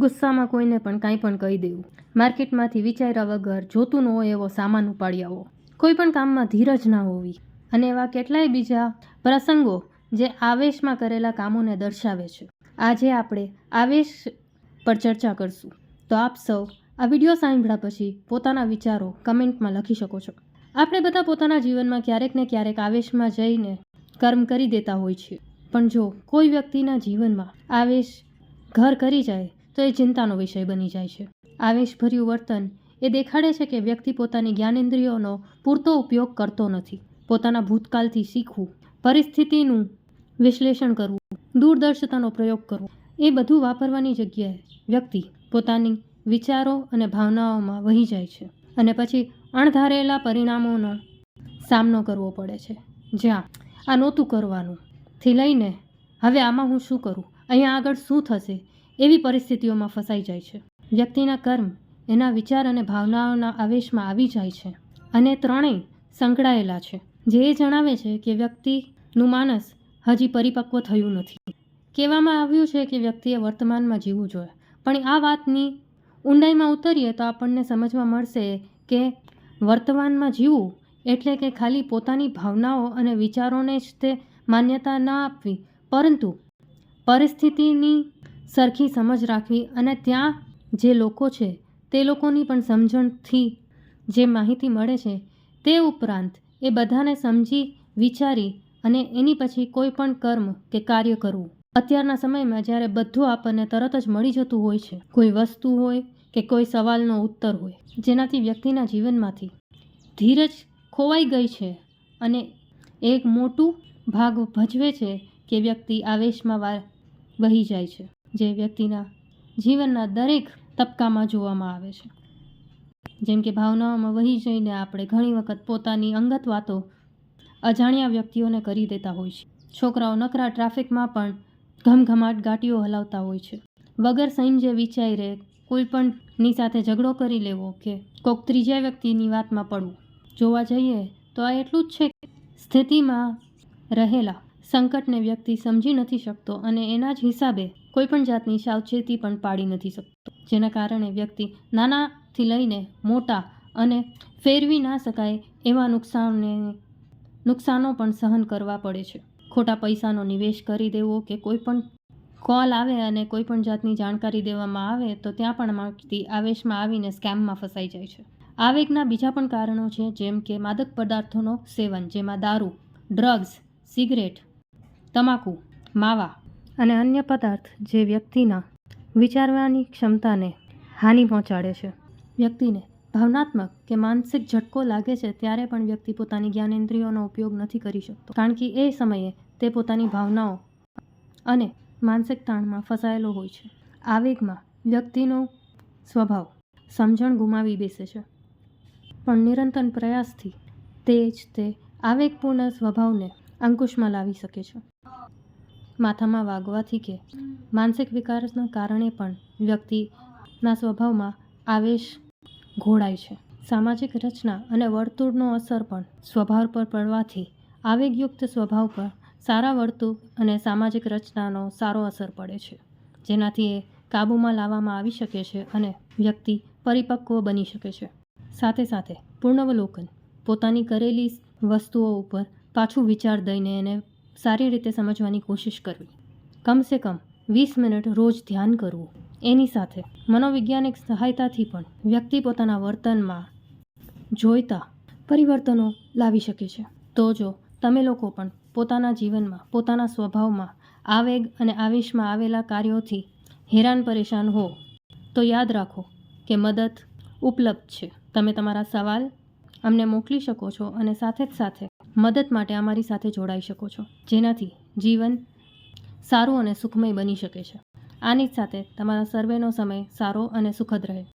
ગુસ્સામાં કોઈને પણ કાંઈ પણ કહી દેવું, માર્કેટમાંથી વિચાર્યા વગર જોતું ન હોય એવો સામાન ઉપાડી આવો, કોઈ પણ કામમાં ધીરજ ના હોવી અને એવા કેટલાય બીજા પ્રસંગો જે આવેશમાં કરેલા કામોને દર્શાવે છે. આજે આપણે આવેશ પર ચર્ચા કરશું. તો આપ સૌ આ વિડીયો સાંભળ્યા પછી પોતાના વિચારો કમેન્ટમાં લખી શકો છો. આપણે બધા પોતાના જીવનમાં ક્યારેક ને ક્યારેક આવેશમાં જઈને કર્મ કરી દેતા હોય છે, પણ જો કોઈ વ્યક્તિના જીવનમાં આવેશ ઘર કરી જાય તો એ ચિંતાનો વિષય બની જાય છે. આવેશભર્યું વર્તન એ દેખાડે છે કે વ્યક્તિ પોતાની જ્ઞાનેન્દ્રિયોનો પૂરતો ઉપયોગ કરતો નથી. પોતાના ભૂતકાળથી શીખવું, પરિસ્થિતિનું વિશ્લેષણ કરવું, દૂરદર્શિતાનો પ્રયોગ કરવો, એ બધું વાપરવાની જગ્યાએ વ્યક્તિ પોતાની વિચારો અને ભાવનાઓમાં વહી જાય છે અને પછી અણધારેલા પરિણામોનો સામનો કરવો પડે છે. જ્યાં આ નહોતું કરવાનું થી લઈને હવે આમાં હું શું કરું, અહીંયા આગળ શું થશે, એવી પરિસ્થિતિઓમાં ફસાઈ જાય છે. વ્યક્તિના કર્મ એના વિચાર અને ભાવનાઓના આવેશમાં આવી જાય છે અને ત્રણેય સંકળાયેલા છે, જે એ જણાવે છે કે વ્યક્તિનું માનસ હજી પરિપક્વ થયું નથી. કહેવામાં આવ્યું છે કે વ્યક્તિએ વર્તમાનમાં જીવવું જોઈએ, પણ આ વાતની ઊંડાઈમાં ઉતરીએ તો આપણને સમજવા મળશે કે વર્તમાનમાં જીવવું એટલે કે ખાલી પોતાની ભાવનાઓ અને વિચારોને જ તે માન્યતા ન આપવી, પરંતુ પરિસ્થિતિની સરખી સમજ રાખવી અને ત્યાં જે લોકો છે તે લોકોની પણ સમજણથી જે માહિતી મળે છે તે ઉપરાંત એ બધાને સમજી વિચારી અને એની પછી કોઈ પણ કર્મ કે કાર્ય કરવું. અત્યારના સમયમાં જ્યારે બધું આપણને તરત જ મળી જતું હોય છે, કોઈ વસ્તુ હોય કે કોઈ સવાલનો ઉત્તર હોય, જેનાથી વ્યક્તિના જીવનમાંથી ધીરજ ખોવાઈ ગઈ છે અને એક મોટું ભાગ ભજવે છે કે વ્યક્તિ આવેશમાં વહી જાય છે, જે વ્યક્તિના જીવનના દરેક તબક્કામાં જોવામાં આવે છે. જેમ કે ભાવનાઓમાં વહી જઈને આપણે ઘણી વખત પોતાની અંગત વાતો અજાણ્યા વ્યક્તિઓને કરી દેતા હોય છે. છોકરાઓ નકરા ટ્રાફિકમાં પણ ઘમઘમાટ ગાડીઓ હલાવતા હોય છે. વગર સમજે વિચારે કોઈ પણની સાથે ઝઘડો કરી લેવો કે કોઈક ત્રીજા વ્યક્તિની વાતમાં પડવું. જોવા જઈએ તો આ એટલું જ છે કે સ્થિતિમાં રહેલા સંકટને વ્યક્તિ સમજી નથી શકતો અને એના જ હિસાબે કોઈ પણ જાતની સાવચેતી પણ પાડી નથી શકતો, જેના કારણે વ્યક્તિ નાનાથી લઈને મોટા અને ફેરવી ના શકાય એવા નુકસાનો પણ સહન કરવા પડે છે. ખોટા પૈસાનો નિવેશ કરી દેવો કે કોઈ પણ કોલ આવે અને કોઈ પણ જાતની જાણકારી દેવામાં આવે તો ત્યાં પણ વ્યક્તિ આવેશમાં આવીને સ્કેમમાં ફસાઈ જાય છે. આવેગના બીજા પણ કારણો છે, જેમ કે માદક પદાર્થોનો સેવન, જેમાં દારૂ, ડ્રગ્સ, સિગરેટ, તમાકુ, માવા અને અન્ય પદાર્થ જે વ્યક્તિના વિચારવાની ક્ષમતાને હાનિ પહોંચાડે છે. વ્યક્તિને ભાવનાત્મક કે માનસિક ઝટકો લાગે છે ત્યારે પણ વ્યક્તિ પોતાની જ્ઞાનેન્દ્રિયોનો ઉપયોગ નથી કરી શકતો, કારણ કે એ સમયે તે પોતાની ભાવનાઓ અને માનસિક તાણમાં ફસાયેલો હોય છે. આવેગમાં વ્યક્તિનો સ્વભાવ સમજણ ગુમાવી બેસે છે, પણ નિરંતર પ્રયાસથી તે આવેગપૂર્ણ સ્વભાવને અંકુશમાં લાવી શકે છે. માથામાં વાગવાથી કે માનસિક વિકારના કારણે પણ વ્યક્તિના સ્વભાવમાં આવેશ ઘોળાય છે. સામાજિક રચના અને વર્તુળનો અસર પણ સ્વભાવ પર પડવાથી આવેગયુક્ત સ્વભાવ પર સારા વર્તુળ અને સામાજિક રચનાનો સારો અસર પડે છે, જેનાથી એ કાબૂમાં લાવવામાં આવી શકે છે અને વ્યક્તિ પરિપક્વ બની શકે છે. સાથે સાથે પૂર્ણાવલોકન, પોતાની કરેલી વસ્તુઓ ઉપર પાછું વિચાર દઈને એને સારી રીતે સમજવાની કોશિશ કરવી. કમસે કમ 20 મિનિટ રોજ ધ્યાન કરવું. એની સાથે મનોવૈજ્ઞાનિક સહાયતાથી પણ વ્યક્તિ પોતાના વર્તનમાં જોઈતા પરિવર્તનો લાવી શકે છે. તો જો તમે લોકો પણ પોતાના જીવનમાં પોતાના સ્વભાવમાં આવેગ અને આવેશમાં આવેલા કાર્યોથી હેરાન પરેશાન હો તો યાદ રાખો કે મદદ ઉપલબ્ધ છે. તમે તમારા સવાલ અમને મોકલી શકો છો અને સાથે જ સાથે મદદ માટે અમારી સાથે જોડાઈ શકો છો, જેનાથી જીવન સારું અને સુખમય બની શકે છે. આની જ સાથે તમારા સર્વેનો સમય સારો અને સુખદ રહે.